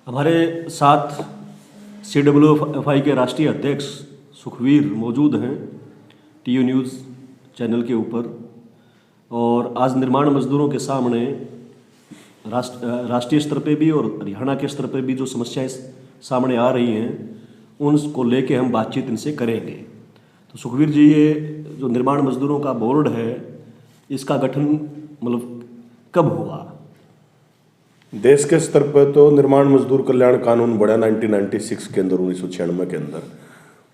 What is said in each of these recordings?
हमारे साथ CWFI के राष्ट्रीय अध्यक्ष सुखवीर मौजूद हैं TU न्यूज़ चैनल के ऊपर। और आज निर्माण मजदूरों के सामने राष्ट्रीय स्तर पे भी और हरियाणा के स्तर पे भी जो समस्याएं सामने आ रही हैं उनको लेके हम बातचीत इनसे करेंगे। तो सुखवीर जी, ये जो निर्माण मजदूरों का बोर्ड है इसका गठन मतलब कब हुआ? देश के स्तर पर तो निर्माण मजदूर कल्याण कानून बना 1996 के अंदर, 1996 के अंदर,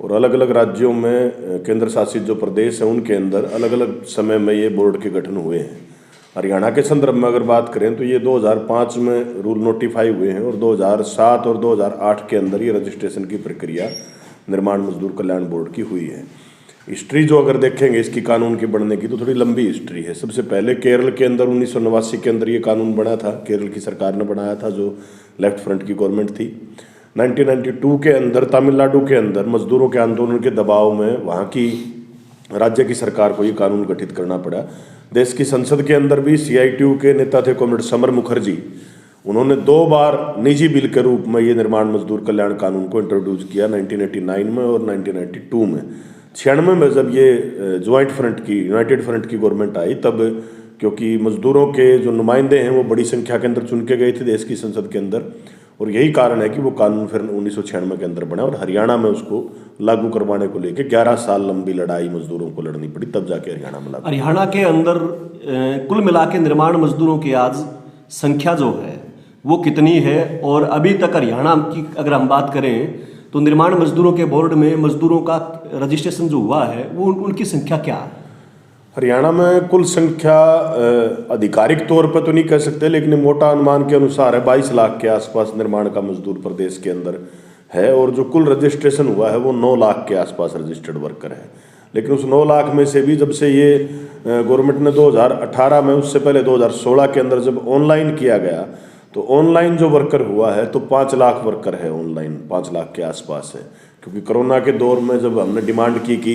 और अलग अलग राज्यों में केंद्र शासित जो प्रदेश हैं उनके अंदर अलग अलग समय में ये बोर्ड के गठन हुए हैं। हरियाणा के संदर्भ में अगर बात करें तो ये 2005 में रूल नोटिफाई हुए हैं और 2007 और 2008 के अंदर ये रजिस्ट्रेशन की प्रक्रिया निर्माण मजदूर कल्याण बोर्ड की हुई है। हिस्ट्री जो अगर देखेंगे इसकी कानून की बनने की तो थोड़ी लंबी हिस्ट्री है। सबसे पहले केरल के अंदर 1989 के अंदर ये कानून बना था, केरल की सरकार ने बनाया था जो लेफ्ट फ्रंट की गवर्नमेंट थी। 1992 के अंदर तमिलनाडु के अंदर मजदूरों के आंदोलन के दबाव में वहाँ की राज्य की सरकार को ये कानून गठित करना पड़ा। देश की संसद के अंदर भी CITU के नेता थे कॉमरेड समर मुखर्जी, उन्होंने 2 बार निजी बिल के रूप में ये निर्माण मजदूर कल्याण कानून को इंट्रोड्यूस किया, 1989 में और 1992 में। 96 में जब ये ज्वाइंट फ्रंट की, यूनाइटेड फ्रंट की गवर्नमेंट आई, तब क्योंकि मजदूरों के जो नुमाइंदे हैं वो बड़ी संख्या के अंदर चुन के गए थे देश की संसद के अंदर, और यही कारण है कि वो कानून फिर 1996 के अंदर बना और हरियाणा में उसको लागू करवाने को लेकर 11 साल लंबी लड़ाई मजदूरों को लड़नी पड़ी, तब जाके हरियाणा में लागू। हरियाणा के अंदर कुल मिला के निर्माण मजदूरों की आज संख्या जो है वो कितनी है? और अभी तक हरियाणा की अगर हम बात करें तो निर्माण मजदूरों के बोर्ड में मजदूरों का रजिस्ट्रेशन जो हुआ है वो उनकी संख्या क्या है? हरियाणा में कुल संख्या आधिकारिक तौर पर तो नहीं कह सकते, लेकिन मोटा अनुमान के अनुसार है 22 लाख के आसपास निर्माण का मजदूर प्रदेश के अंदर है। और जो कुल रजिस्ट्रेशन हुआ है वो 9 लाख के आसपास रजिस्टर्ड वर्कर है। लेकिन उस 9 लाख में से भी जब से ये गवर्नमेंट ने 2018 में, उससे पहले 2016 के अंदर जब ऑनलाइन किया गया तो ऑनलाइन जो वर्कर हुआ है तो 5 लाख वर्कर है ऑनलाइन, 5 लाख के आसपास है। क्योंकि कोरोना के दौर में जब हमने डिमांड की कि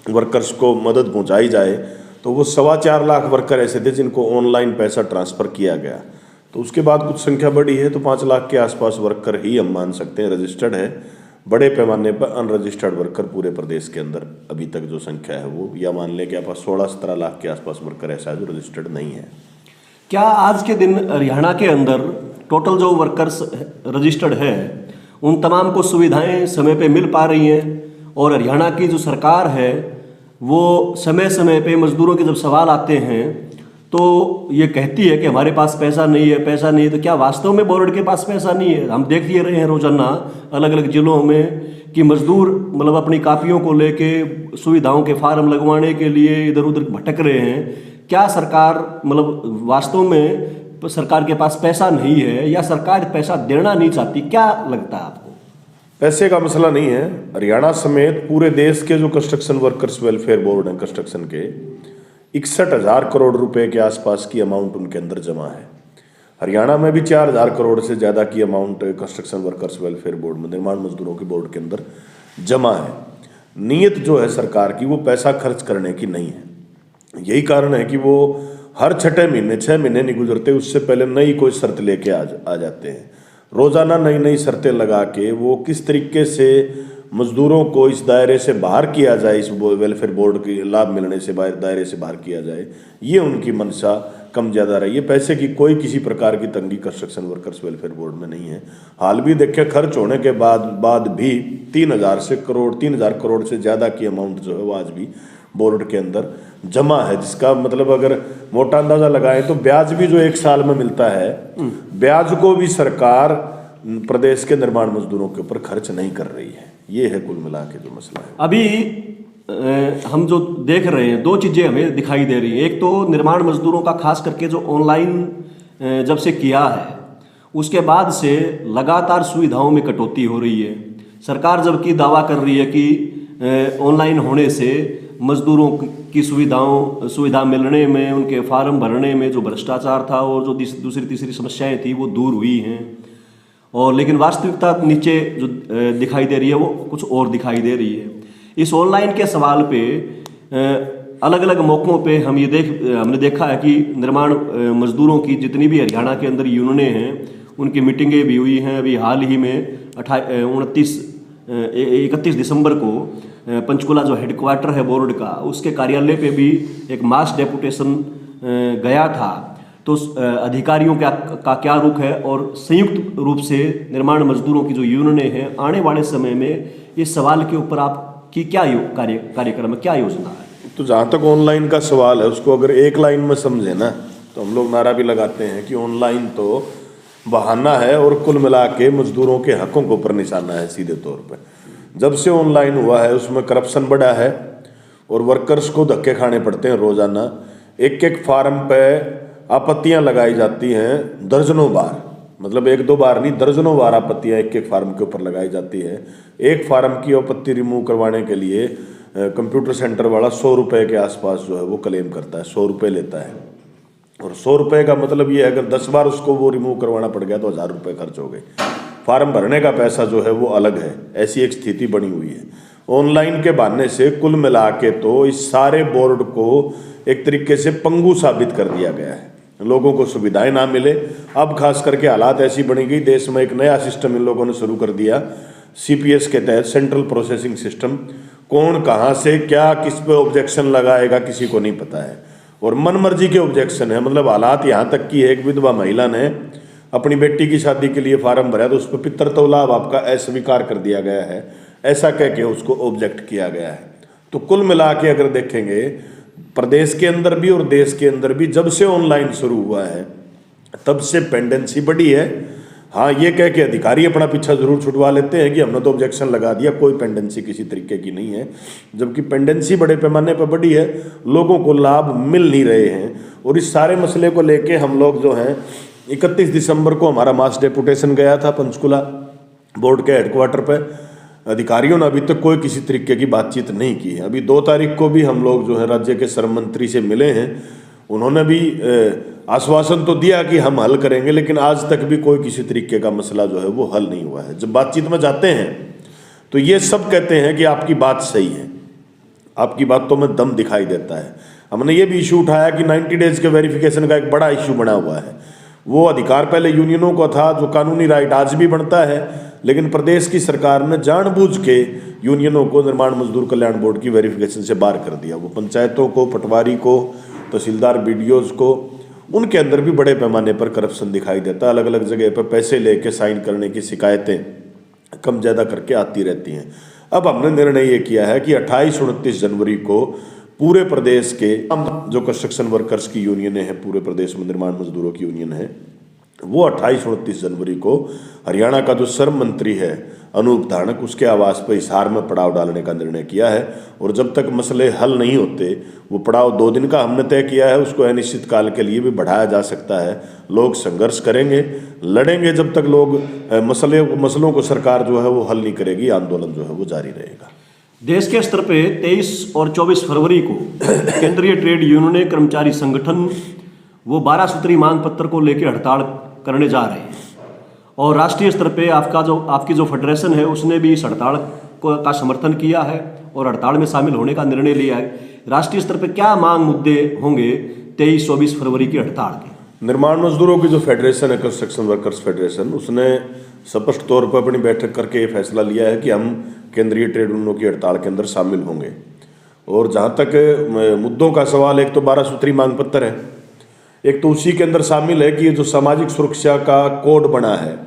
वर्कर्स को मदद पहुंचाई जाए तो वो 4.25 लाख वर्कर ऐसे थे जिनको ऑनलाइन पैसा ट्रांसफ़र किया गया। तो उसके बाद कुछ संख्या बढ़ी है तो 5 लाख के आसपास वर्कर ही हम मान सकते हैं रजिस्टर्ड है। बड़े पैमाने पर अनरजिस्टर्ड वर्कर पूरे प्रदेश के अंदर अभी तक जो संख्या है वो, या मान लें कि आप 16-17 लाख के आसपास वर्कर ऐसा है जो रजिस्टर्ड नहीं है। क्या आज के दिन हरियाणा के अंदर टोटल जो वर्कर्स रजिस्टर्ड है उन तमाम को सुविधाएं समय पे मिल पा रही हैं? और हरियाणा की जो सरकार है वो समय समय पे मजदूरों के जब सवाल आते हैं तो ये कहती है कि हमारे पास पैसा नहीं है, पैसा नहीं है। तो क्या वास्तव में बोर्ड के पास पैसा नहीं है? हम देख ही रहे हैं रोजाना अलग अलग जिलों में कि मजदूर मतलब अपनी कापियों को लेके सुविधाओं के फार्म लगवाने के लिए इधर उधर भटक रहे हैं। क्या सरकार मतलब वास्तव में सरकार के पास पैसा नहीं है या सरकार पैसा देना नहीं चाहती? क्या लगता है आपको? पैसे का मसला नहीं है। हरियाणा समेत पूरे देश के जो कंस्ट्रक्शन वर्कर्स वेलफेयर बोर्ड हैं कंस्ट्रक्शन के, 61,000 करोड़ रुपए के आसपास की अमाउंट उनके अंदर जमा है। हरियाणा में भी 4,000 करोड़ से ज़्यादा की amount construction workers welfare board में, निर्माण मजदूरों के बोर्ड के अंदर जमा है। नीयत जो है सरकार की वो पैसा खर्च करने की नहीं है। यही कारण है कि वो हर 6 महीने नहीं गुजरते उससे पहले नई कोई शर्त लेके आ जाते हैं। रोजाना नई नई शर्तें लगा के वो किस तरीके से मजदूरों को इस दायरे से बाहर किया जाए, इस वेलफेयर बोर्ड के लाभ मिलने से दायरे से बाहर किया जाए, ये उनकी मंशा कम ज़्यादा रही है। पैसे की कोई किसी प्रकार की तंगी कंस्ट्रक्शन वर्कर्स वेलफेयर बोर्ड में नहीं है। हाल भी देखें, खर्च होने के बाद भी 3,000 करोड़ से ज़्यादा की अमाउंट जो है वो आज भी बोर्ड के अंदर जमा है। जिसका मतलब अगर मोटा अंदाजा लगाएं तो ब्याज भी जो 1 साल में मिलता है, ब्याज को भी सरकार प्रदेश के निर्माण मजदूरों के ऊपर खर्च नहीं कर रही है। ये है कुल मिला के जो मसला है। अभी हम जो देख रहे हैं 2 चीज़ें हमें दिखाई दे रही हैं। एक तो निर्माण मजदूरों का खास करके जो ऑनलाइन जब से किया है उसके बाद से लगातार सुविधाओं में कटौती हो रही है। सरकार जबकि दावा कर रही है कि ऑनलाइन होने से मजदूरों की सुविधा मिलने में, उनके फार्म भरने में जो भ्रष्टाचार था और जो दूसरी तीसरी समस्याएं थी वो दूर हुई हैं। और लेकिन वास्तविकता नीचे जो दिखाई दे रही है वो कुछ और दिखाई दे रही है। इस ऑनलाइन के सवाल पे अलग अलग मौक़ों पे हमने देखा है कि निर्माण मजदूरों की जितनी भी हरियाणा के अंदर यूनियनें हैं उनकी मीटिंगें भी हुई हैं। अभी हाल ही में 31 दिसंबर को पंचकुला जो हेडक्वार्टर है बोर्ड का, उसके कार्यालय पे भी एक मास डेपुटेशन गया था। तो अधिकारियों का क्या रुख है और संयुक्त रूप से निर्माण मजदूरों की जो यूनियनें हैं, आने वाले समय में इस सवाल के ऊपर आपकी क्या कार्यक्रम है, क्या योजना है? तो जहाँ तक ऑनलाइन का सवाल है, उसको अगर एक लाइन में समझे ना, तो हम लोग नारा भी लगाते हैं कि ऑनलाइन तो बहाना है और कुल मिला के मजदूरों के हकों के ऊपर निशाना है सीधे तौर पे। जब से ऑनलाइन हुआ है उसमें करप्शन बढ़ा है और वर्कर्स को धक्के खाने पड़ते हैं रोजाना। एक एक फार्म पे आपत्तियां लगाई जाती हैं दर्जनों बार, मतलब एक दो बार नहीं, दर्जनों बार आपत्तियां एक एक फार्म के ऊपर लगाई जाती है। एक फार्म की आपत्ति रिमूव करवाने के लिए कंप्यूटर सेंटर वाला 100 रुपये के आसपास जो है वो क्लेम करता है, 100 रुपये लेता है। और 100 रुपये का मतलब ये है अगर 10 बार उसको वो रिमूव करवाना पड़ गया तो 1000 रुपये खर्च हो गए। फार्म भरने का पैसा जो है वो अलग है। ऐसी एक स्थिति बनी हुई है। ऑनलाइन के बहाने से कुल मिला के तो इस सारे बोर्ड को एक तरीके से पंगु साबित कर दिया गया है। लोगों को सुविधाएं ना मिले। अब खास करके हालात ऐसी बनी गई, देश में एक नया सिस्टम इन लोगों ने शुरू कर दिया, CPS के तहत, सेंट्रल प्रोसेसिंग सिस्टम। कौन कहाँ से क्या किस पे ऑब्जेक्शन लगाएगा किसी को नहीं पता है, और मनमर्जी के ऑब्जेक्शन है। मतलब हालात यहाँ तक की है, एक विधवा महिला ने अपनी बेटी की शादी के लिए फार्म भरा तो उस पर पितृत्व लाभ आपका अस्वीकार कर दिया गया है, ऐसा कह के उसको ऑब्जेक्ट किया गया है। तो कुल मिला के अगर देखेंगे प्रदेश के अंदर भी और देश के अंदर भी जब से ऑनलाइन शुरू हुआ है तब से पेंडेंसी बढ़ी है। हाँ, ये कह के अधिकारी अपना पीछा जरूर छुटवा लेते हैं कि हमने तो ऑब्जेक्शन लगा दिया, कोई पेंडेंसी किसी तरीके की नहीं है, जबकि पेंडेंसी बड़े पैमाने पर बढ़ी है, लोगों को लाभ मिल नहीं रहे हैं। और इस सारे मसले को लेके हम लोग जो हैं 31 दिसंबर को हमारा मास डेपुटेशन गया था पंचकुला बोर्ड के हेडक्वार्टर पर। अधिकारियों ने अभी तक कोई किसी तरीके की बातचीत नहीं की है। अभी 2 तारीख को भी हम लोग जो है राज्य के श्रम मंत्री से मिले हैं, उन्होंने भी आश्वासन तो दिया कि हम हल करेंगे, लेकिन आज तक भी कोई किसी तरीके का मसला जो है वो हल नहीं हुआ है। जब बातचीत में जाते हैं तो ये सब कहते हैं कि आपकी बात सही है, आपकी बातों में दम दिखाई देता है। हमने ये भी इशू उठाया कि 90 डेज के वेरिफिकेशन का एक बड़ा इशू बना हुआ है। वो अधिकार पहले यूनियनों को था, जो कानूनी राइट आज भी बनता है, लेकिन प्रदेश की सरकार ने जानबूझ के यूनियनों को निर्माण मजदूर कल्याण बोर्ड की वेरिफिकेशन से बाहर कर दिया। वो पंचायतों को, पटवारी को, तहसीलदार, BDOs को, उनके अंदर भी बड़े पैमाने पर करप्शन दिखाई देता है। अलग अलग जगह पर पैसे लेके साइन करने की शिकायतें कम ज़्यादा करके आती रहती हैं। अब हमने निर्णय ये किया है कि 28-29 जनवरी को पूरे प्रदेश के जो कंस्ट्रक्शन वर्कर्स की यूनियनें हैं, पूरे प्रदेश में निर्माण मजदूरों की यूनियन है, वो 28-29 जनवरी को हरियाणा का जो श्रम मंत्री है अनूप धानक, उसके आवास पर हिसार में पड़ाव डालने का निर्णय किया है। और जब तक मसले हल नहीं होते, वो पड़ाव 2 दिन का हमने तय किया है, उसको अनिश्चित काल के लिए भी बढ़ाया जा सकता है। लोग संघर्ष करेंगे, लड़ेंगे, जब तक लोग मसलों को सरकार जो है वो हल नहीं करेगी, आंदोलन जो है वो जारी रहेगा। देश के स्तर पे 23 और 24 फरवरी को केंद्रीय ट्रेड यूनियन कर्मचारी संगठन वो 12 सूत्री मांग पत्र को लेकर हड़ताल करने जा रहे हैं, और राष्ट्रीय स्तर पे आपकी जो फेडरेशन है उसने भी इस हड़ताल का समर्थन किया है और हड़ताल में शामिल होने का निर्णय लिया है। राष्ट्रीय स्तर पे क्या मांग मुद्दे होंगे 23-24 फरवरी की हड़ताल के? निर्माण मजदूरों की जो फेडरेशन है, कंस्ट्रक्शन वर्कर्स फेडरेशन, उसने स्पष्ट तौर पर अपनी बैठक करके ये फैसला लिया है कि हम केंद्रीय ट्रेड यूनियनों की हड़ताल के अंदर शामिल होंगे। और जहाँ तक मुद्दों का सवाल, एक तो 12 सूत्री मांग पत्र है, एक तो उसी के अंदर शामिल है कि ये जो सामाजिक सुरक्षा का कोड बना है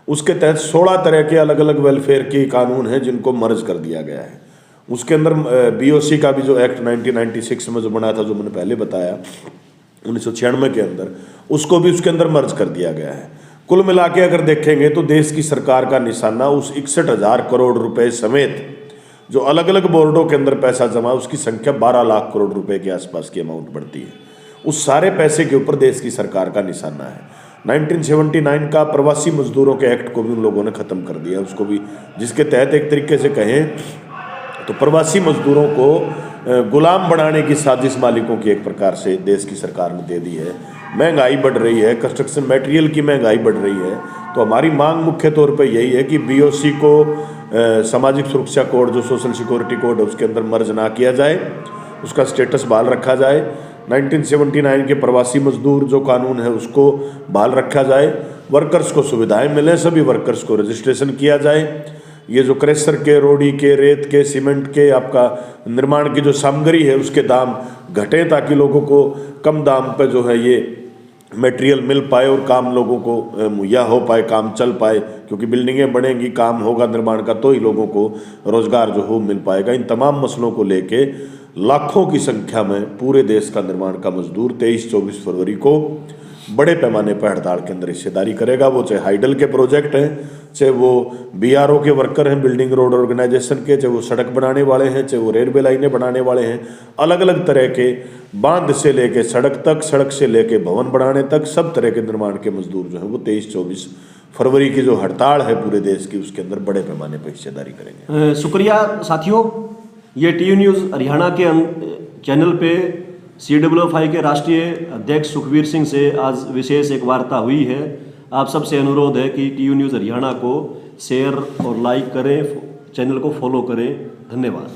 उसके तहत 16 तरह के अलग अलग वेलफेयर के कानून हैं जिनको मर्ज कर दिया गया है। उसके अंदर BOC का भी जो एक्ट 1996 में जो बना था, जो मैंने पहले बताया 1996 के अंदर, उसको भी उसके अंदर मर्ज कर दिया गया है। कुल मिला के अगर देखेंगे तो देश की सरकार का निशाना उस 61,000 करोड़ रुपए समेत जो अलग अलग बोर्डों के अंदर पैसा जमा, उसकी संख्या 12 लाख करोड़ रुपए के आसपास की अमाउंट बढ़ती है। उस सारे पैसे के ऊपर देश की सरकार का निशाना है। 1979 का प्रवासी मजदूरों के एक्ट को भी उन लोगों ने ख़त्म कर दिया, उसको भी, जिसके तहत एक तरीके से कहें तो प्रवासी मजदूरों को गुलाम बनाने की साजिश मालिकों की एक प्रकार से देश की सरकार ने दे दी है। महंगाई बढ़ रही है, कंस्ट्रक्शन मटेरियल की महंगाई बढ़ रही है, तो हमारी मांग मुख्य तौर पे यही है कि BOC को सामाजिक सुरक्षा कोड, जो सोशल सिक्योरिटी कोड है, उसके अंदर मर्ज ना किया जाए, उसका स्टेटस बहाल रखा जाए। 1979 के प्रवासी मजदूर जो कानून है उसको बहाल रखा जाए। वर्कर्स को सुविधाएं मिलें, सभी वर्कर्स को रजिस्ट्रेशन किया जाए। ये जो क्रेशर के, रोडी के, रेत के, सीमेंट के, आपका निर्माण की जो सामग्री है उसके दाम घटें ताकि लोगों को कम दाम पर जो है ये मटेरियल मिल पाए और काम लोगों को मुहैया हो पाए, काम चल पाए। क्योंकि बिल्डिंगें बनेंगी, काम होगा निर्माण का, तो ही लोगों को रोजगार जो हो मिल पाएगा। इन तमाम मसलों को लेके लाखों की संख्या में पूरे देश का निर्माण का मजदूर 23-24 फरवरी को बड़े पैमाने पर हड़ताल के अंदर हिस्सेदारी करेगा। वो चाहे हाइडल के प्रोजेक्ट हैं, चाहे वो BRO के वर्कर हैं, बिल्डिंग रोड ऑर्गेनाइजेशन के, चाहे वो सड़क बनाने वाले हैं, चाहे वो रेलवे लाइनें बनाने वाले हैं, अलग अलग तरह के बांध से लेके सड़क तक, सड़क से लेके भवन बनाने तक, सब तरह के निर्माण के मजदूर जो हैं वो 23-24 फरवरी की जो हड़ताल है पूरे देश की, उसके अंदर बड़े पैमाने पर हिस्सेदारी करेंगे। शुक्रिया साथियों, ये TU न्यूज़ हरियाणा के चैनल पे CWFI के राष्ट्रीय अध्यक्ष सुखवीर सिंह से आज विशेष एक वार्ता हुई है। आप सबसे अनुरोध है कि TU न्यूज़ हरियाणा को शेयर और लाइक करें, चैनल को फॉलो करें। धन्यवाद।